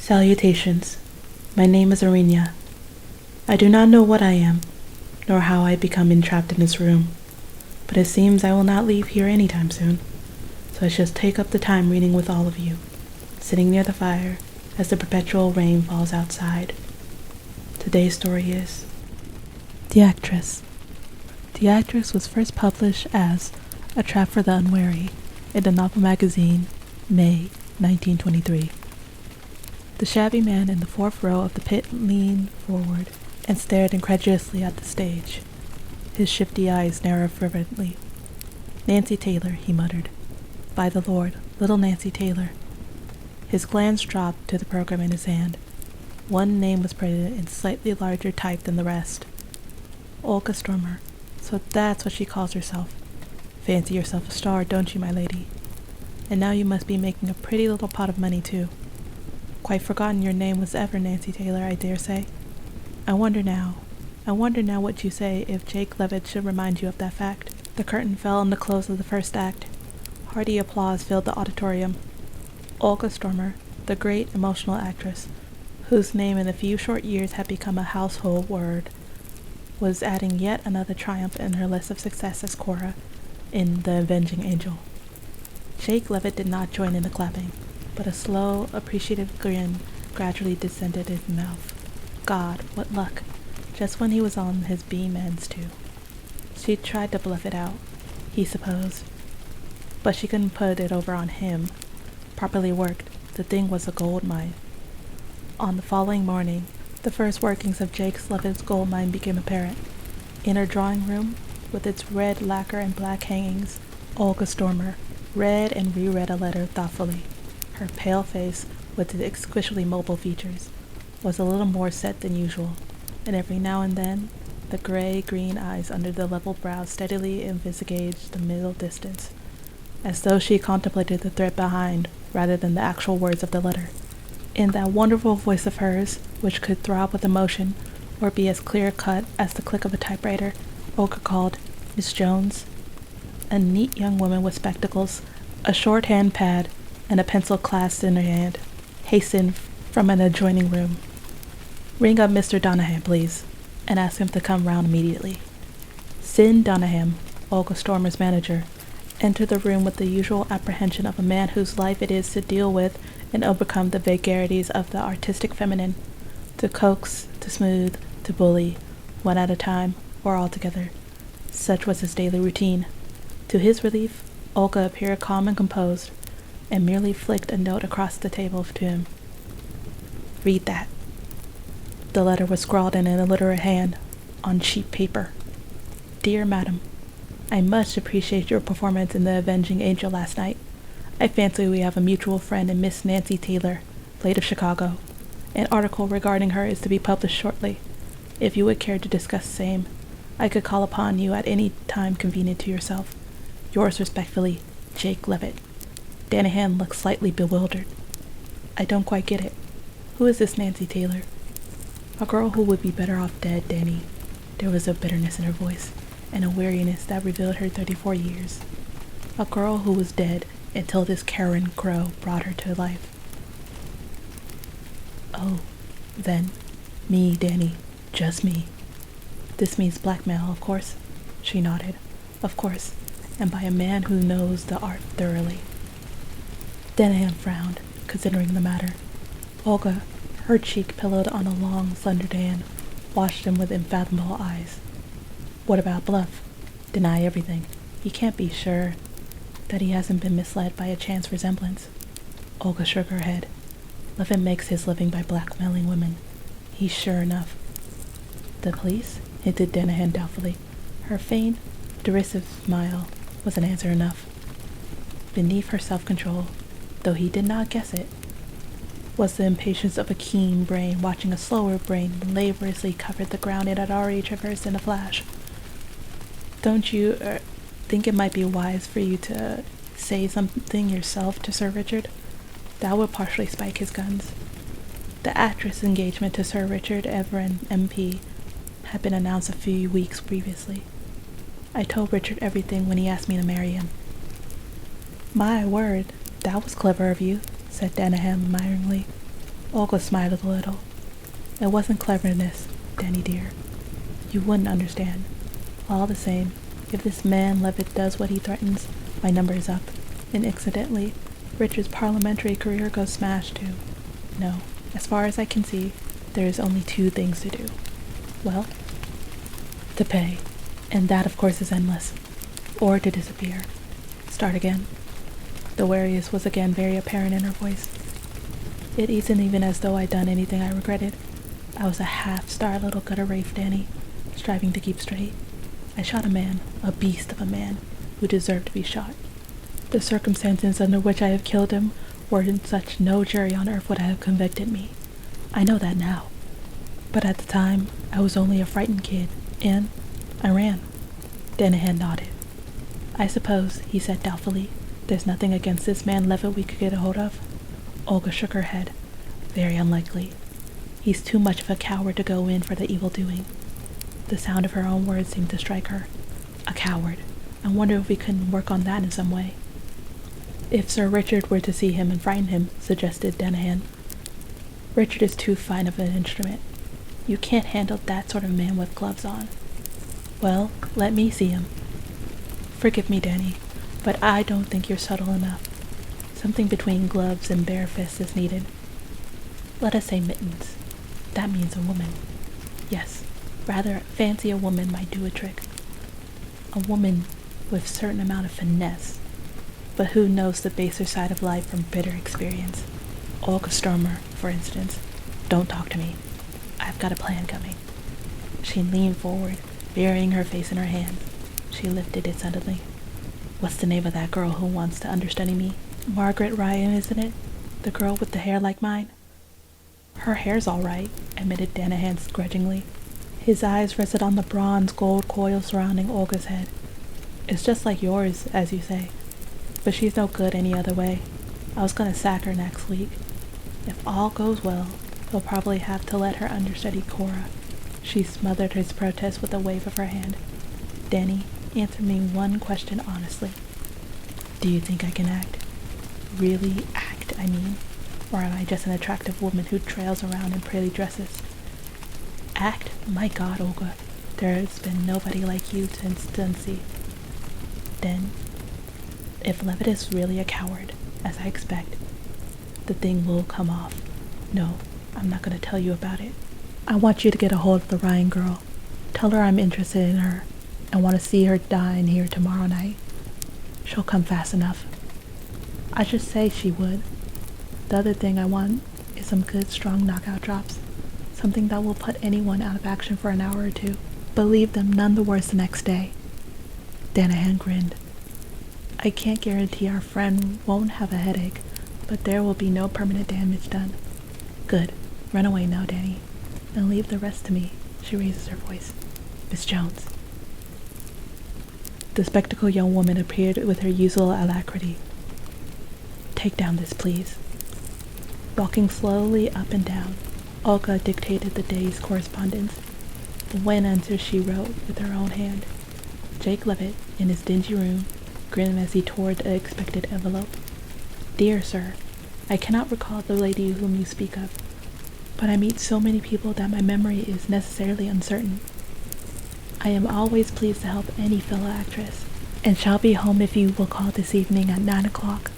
Salutations. My name is Arinya. I do not know what I am, nor how I become entrapped in this room, but it seems I will not leave here anytime soon, so I shall take up the time reading with all of you, sitting near the fire as the perpetual rain falls outside. Today's story is The Actress. The Actress was first published as A Trap for the Unwary in the Novel Magazine, May 1923. The shabby man in the fourth row of the pit leaned forward and stared incredulously at the stage. His shifty eyes narrowed fervently. "Nancy Taylor," he muttered. "By the Lord, little Nancy Taylor." His glance dropped to the program in his hand. One name was printed in slightly larger type than the rest. Olga Stormer. So that's what she calls herself. Fancy yourself a star, don't you, my lady? And now you must be making a pretty little pot of money, too. Quite forgotten your name was ever Nancy Taylor, I dare say. I wonder now what you say if Jake Levitt should remind you of that fact. The curtain fell on the close of the first act. Hearty applause filled the auditorium. Olga Stormer, the great emotional actress, whose name in a few short years had become a household word, was adding yet another triumph in her list of success as Cora in The Avenging Angel. Jake Levitt did not join in the clapping, but a slow, appreciative grin gradually descended his mouth. God, what luck! Just when he was on his beam ends, too. She tried to bluff it out, he supposed, but she couldn't put it over on him. Properly worked, the thing was a gold mine. On the following morning, the first workings of Jake Levitt's gold mine became apparent. In her drawing room, with its red lacquer and black hangings, Olga Stormer read and reread a letter thoughtfully. Her pale face, with its exquisitely mobile features, was a little more set than usual, and every now and then the gray-green eyes under the level brows steadily investigated the middle distance, as though she contemplated the thread behind rather than the actual words of the letter. In that wonderful voice of hers, which could throb with emotion or be as clear-cut as the click of a typewriter, Olga called, "Miss Jones." A neat young woman with spectacles, a shorthand pad, and a pencil clasped in her hand, hastened from an adjoining room. "Ring up Mr. Donaham, please, and ask him to come round immediately." Sin Donaham, Olga Stormer's manager, entered the room with the usual apprehension of a man whose life it is to deal with and overcome the vagaries of the artistic feminine, to coax, to smooth, to bully, one at a time, or all together. Such was his daily routine. To his relief, Olga appeared calm and composed, and merely flicked a note across the table to him. "Read that." The letter was scrawled in an illiterate hand, on cheap paper. "Dear Madam, I much appreciate your performance in The Avenging Angel last night. I fancy we have a mutual friend in Miss Nancy Taylor, late of Chicago. An article regarding her is to be published shortly. If you would care to discuss same, I could call upon you at any time convenient to yourself. Yours respectfully, Jake Levitt." Danahan looked slightly bewildered. "I don't quite get it. Who is this Nancy Taylor?" "A girl who would be better off dead, Danny." There was a bitterness in her voice, and a weariness that revealed her 34 years. "A girl who was dead until this Karen Crow brought her to life." "Oh, then, me, Danny, just me. This means blackmail, of course?" She nodded. "Of course, and by a man who knows the art thoroughly." Danahan frowned, considering the matter. Olga, her cheek pillowed on a long, slender hand, watched him with unfathomable eyes. "What about bluff? Deny everything. He can't be sure that he hasn't been misled by a chance resemblance." Olga shook her head. "Levitt makes his living by blackmailing women. He's sure enough." "The police?" hinted Danahan doubtfully. Her faint, derisive smile was an answer enough. Beneath her self-control, though he did not guess it, was the impatience of a keen brain watching a slower brain laboriously cover the ground it had already traversed in a flash. "Don't you think it might be wise for you to say something yourself to Sir Richard? That would partially spike his guns." The actress' engagement to Sir Richard Everett, MP, had been announced a few weeks previously. "I told Richard everything when he asked me to marry him." "My word, that was clever of you," said Danahan admiringly. Olga smiled a little. It wasn't cleverness, Danny dear. You wouldn't understand. All the same, if this man Levitt does what he threatens, my number is up, and incidentally, Richard's parliamentary career goes smash too. No, as far as I can see, there is only two things to do. Well, to pay, and that of course is endless, or to disappear. Start again. The wariness was again very apparent in her voice. It isn't even as though I'd done anything I regretted. I was a half-starved little gutter wraith, Danny, striving to keep straight. I shot a man, a beast of a man, who deserved to be shot. The circumstances under which I have killed him were in such no jury on earth would have convicted me. I know that now. But at the time, I was only a frightened kid, and I ran. Danahan nodded. I suppose, he said doubtfully, there's nothing against this man Levitt we could get a hold of? Olga shook her head. Very unlikely. He's too much of a coward to go in for the evil doing. The sound of her own words seemed to strike her. A coward. I wonder if we couldn't work on that in some way. If Sir Richard were to see him and frighten him, suggested Danahan. Richard is too fine of an instrument. You can't handle that sort of man with gloves on. Well, let me see him. Forgive me, Danny, but I don't think you're subtle enough. Something between gloves and bare fists is needed. Let us say mittens. That means a woman. Yes, rather fancy a woman might do a trick. A woman with a certain amount of finesse, but who knows the baser side of life from bitter experience. Olga Stormer, for instance. Don't talk to me. I've got a plan coming. She leaned forward, burying her face in her hand. She lifted it suddenly. What's the name of that girl who wants to understudy me? Margaret Ryan, isn't it? The girl with the hair like mine? Her hair's all right, admitted Danahan grudgingly. His eyes rested on the bronze gold coil surrounding Olga's head. It's just like yours, as you say. But she's no good any other way. I was gonna sack her next week. If all goes well, he'll probably have to let her understudy Cora. She smothered his protest with a wave of her hand. Danny, answer me one question honestly. Do you think I can act? Really act, I mean. Or am I just an attractive woman who trails around in pretty dresses? Act? My God, Olga. There's been nobody like you since Duncy. Then, if Levitt is really a coward, as I expect, the thing will come off. No, I'm not going to tell you about it. I want you to get a hold of the Ryan girl. Tell her I'm interested in her and want to see her dine here tomorrow night. She'll come fast enough. I should say she would. The other thing I want is some good, strong knockout drops. Something that will put anyone out of action for an hour or two, but leave them none the worse the next day. Danahan grinned. I can't guarantee our friend won't have a headache, but there will be no permanent damage done. Good. Run away now, Danny, and leave the rest to me. She raises her voice. Miss Jones. The spectacled young woman appeared with her usual alacrity. Take down this, please. Walking slowly up and down, Olga dictated the day's correspondence. The one answer she wrote with her own hand. Jake Levitt, in his dingy room, grinned as he tore the expected envelope. Dear Sir, I cannot recall the lady whom you speak of, but I meet so many people that my memory is necessarily uncertain. I am always pleased to help any fellow actress, and shall be home if you will call this evening at 9 o'clock.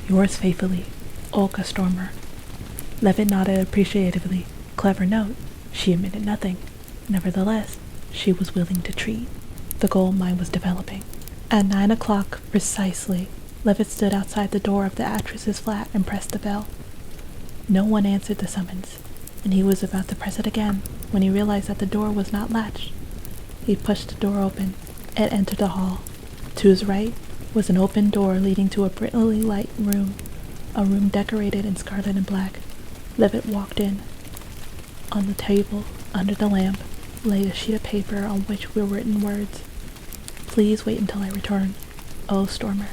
Yours faithfully, Olga Stormer. Levitt nodded appreciatively. Clever note. She admitted nothing. Nevertheless, she was willing to treat. The gold mine was developing. At 9 o'clock precisely, Levitt stood outside the door of the actress's flat and pressed the bell. No one answered the summons, and he was about to press it again when he realized that the door was not latched. He pushed the door open and entered the hall. To his right was an open door leading to a brilliantly light room, a room decorated in scarlet and black. Levitt walked in. On the table, under the lamp, lay a sheet of paper on which were written words. Please wait until I return. Oh, Stormer.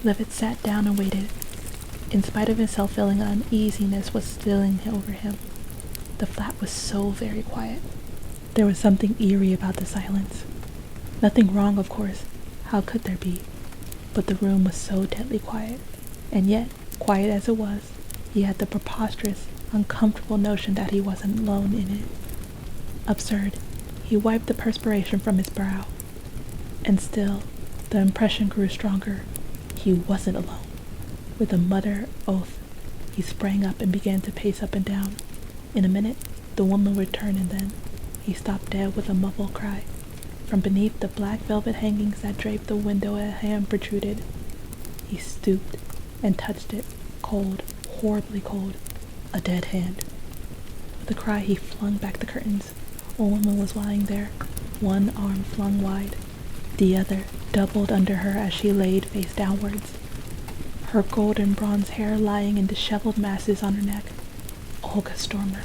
Levitt sat down and waited. In spite of himself, feeling uneasiness was stealing over him. The flat was so very quiet. There was something eerie about the silence. Nothing wrong, of course. How could there be? But the room was so deadly quiet. And yet, quiet as it was, He had the preposterous, uncomfortable notion that he wasn't alone in it. Absurd. He wiped the perspiration from his brow. And still, the impression grew stronger. He wasn't alone. With a muttered oath, he sprang up and began to pace up and down. In a minute, the woman returned, and then he stopped dead with a muffled cry. From beneath the black velvet hangings that draped the window, a hand protruded. He stooped and touched it, cold, horribly cold, a dead hand. With a cry, he flung back the curtains. A woman was lying there, one arm flung wide, the other doubled under her as she laid face downwards, her golden bronze hair lying in disheveled masses on her neck. Olga Stormer.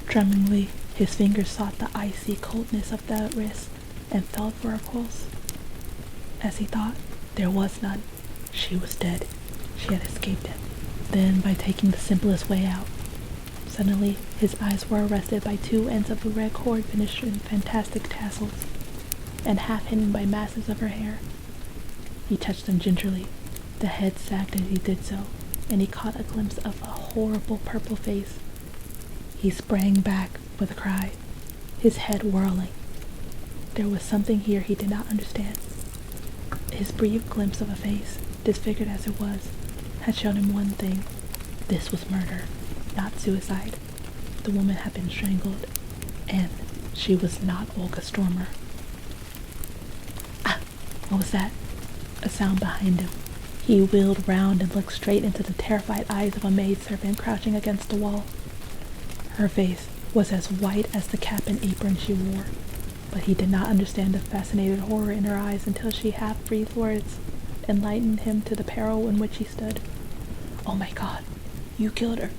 Tremblingly, his fingers sought the icy coldness of the wrist and felt for a pulse. As he thought, there was none. She was dead. She had escaped him. Then, by taking the simplest way out. Suddenly, his eyes were arrested by two ends of the red cord finished in fantastic tassels, and half hidden by masses of her hair. He touched them gingerly. The head sagged as he did so, and he caught a glimpse of a horrible purple face. He sprang back with a cry, his head whirling. There was something here he did not understand. His brief glimpse of a face, disfigured as it was, had shown him one thing. This was murder, not suicide. The woman had been strangled, and she was not Olga Stormer. Ah! What was that? A sound behind him. He wheeled round and looked straight into the terrified eyes of a maidservant crouching against the wall. Her face was as white as the cap and apron she wore, but he did not understand the fascinated horror in her eyes until she half-breathed words enlightened him to the peril in which he stood. "Oh my God, you killed her."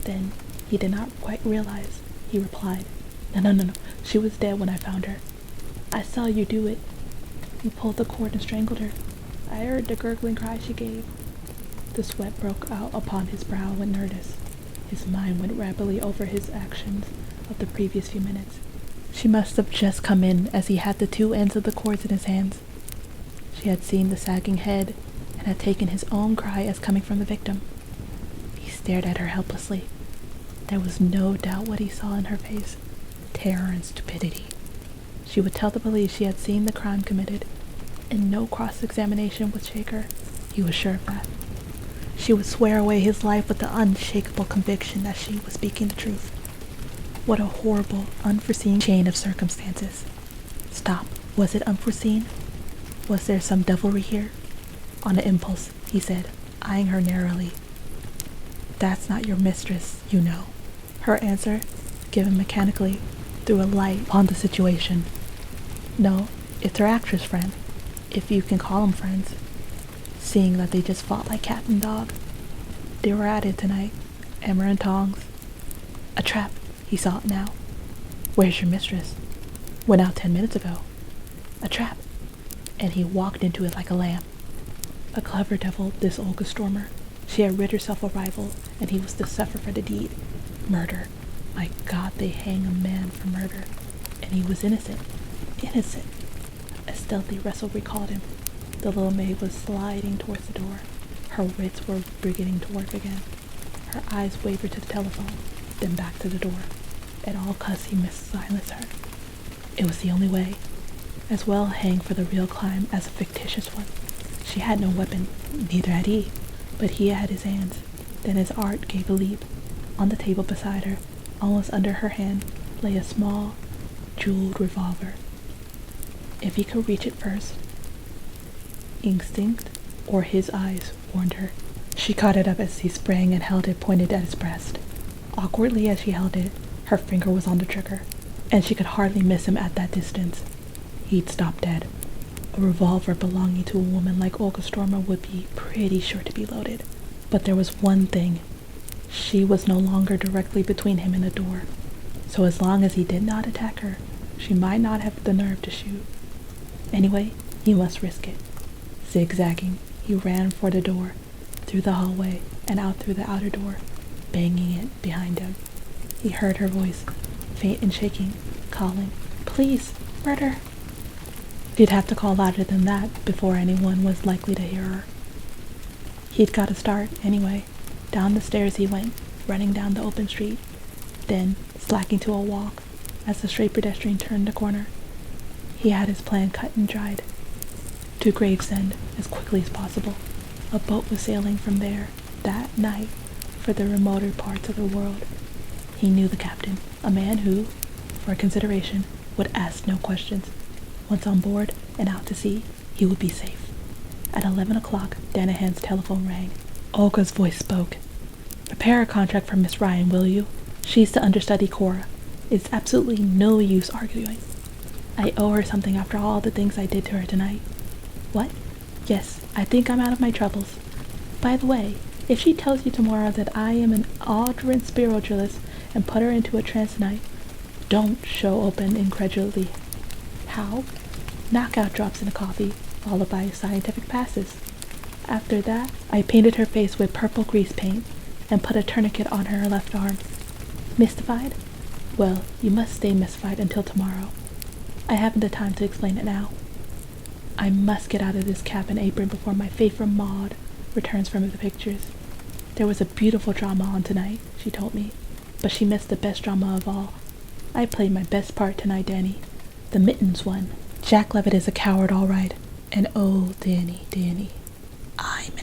Then he did not quite realize. He replied, No. She was dead when I found her. I saw you do it. You pulled the cord and strangled her. I heard the gurgling cry she gave." The sweat broke out upon his brow in earnest. His mind went rapidly over his actions of the previous few minutes. She must have just come in as he had the two ends of the cords in his hands. She had seen the sagging head and had taken his own cry as coming from the victim. He stared at her helplessly. There was no doubt what he saw in her face: terror and stupidity. She would tell the police she had seen the crime committed, and no cross-examination would shake her. He was sure of that. She would swear away his life with the unshakable conviction that she was speaking the truth. What a horrible, unforeseen chain of circumstances. Stop. Was it unforeseen? Was there some devilry here? On an impulse, he said, eyeing her narrowly. "That's not your mistress, you know." Her answer, given mechanically, threw a light upon the situation. "No, it's her actress friend, if you can call them friends, seeing that they just fought like cat and dog. They were at it tonight, hammer and tongs. A trap, he saw it now. Where's your mistress? Went out 10 minutes ago. A trap, and he walked into it like a lamb. A clever devil, this Olga Stormer. She had rid herself of a rival, and he was to suffer for the deed. Murder. My God, they hang a man for murder. And he was innocent. Innocent. A stealthy rustle recalled him. The little maid was sliding towards the door. Her wits were beginning to work again. Her eyes wavered to the telephone, then back to the door. At all costs he must silence her. It was the only way. As well hang for the real crime as a fictitious one. She had no weapon, neither had he, but he had his hands. Then his art gave a leap. On the table beside her, almost under her hand, lay a small, jeweled revolver. If he could reach it first. Instinct, or his eyes, warned her. She caught it up as he sprang and held it pointed at his breast. Awkwardly as she held it, her finger was on the trigger, and she could hardly miss him at that distance. He'd stop dead. A revolver belonging to a woman like Olga Stormer would be pretty sure to be loaded. But there was one thing. She was no longer directly between him and the door. So as long as he did not attack her, she might not have the nerve to shoot. Anyway, he must risk it. Zigzagging, he ran for the door, through the hallway, and out through the outer door, banging it behind him. He heard her voice, faint and shaking, calling, "Please, murder!" He'd have to call louder than that before anyone was likely to hear her. He'd got to start, anyway. Down the stairs he went, running down the open street, then slacking to a walk as the stray pedestrian turned the corner. He had his plan cut and dried. To Gravesend as quickly as possible. A boat was sailing from there that night for the remoter parts of the world. He knew the captain, a man who, for consideration, would ask no questions. Once on board and out to sea, he would be safe. At 11 o'clock, Danahan's telephone rang. Olga's voice spoke. "Prepare a contract for Miss Ryan, will you? She's the understudy Cora. It's absolutely no use arguing. I owe her something after all the things I did to her tonight." "What? Yes, I think I'm out of my troubles. By the way, if she tells you tomorrow that I am an Audran spiritualist and put her into a trance tonight, don't show open incredulity." "How?" "Knockout drops in the coffee, followed by scientific passes. After that, I painted her face with purple grease paint and put a tourniquet on her left arm. Mystified? Well, you must stay mystified until tomorrow. I haven't the time to explain it now. I must get out of this cap and apron before my favorite Maud returns from the pictures. There was a beautiful drama on tonight, she told me, but she missed the best drama of all. I played my best part tonight, Danny. The Mittens one. Jack Levitt is a coward, all right. And oh, Danny, I'm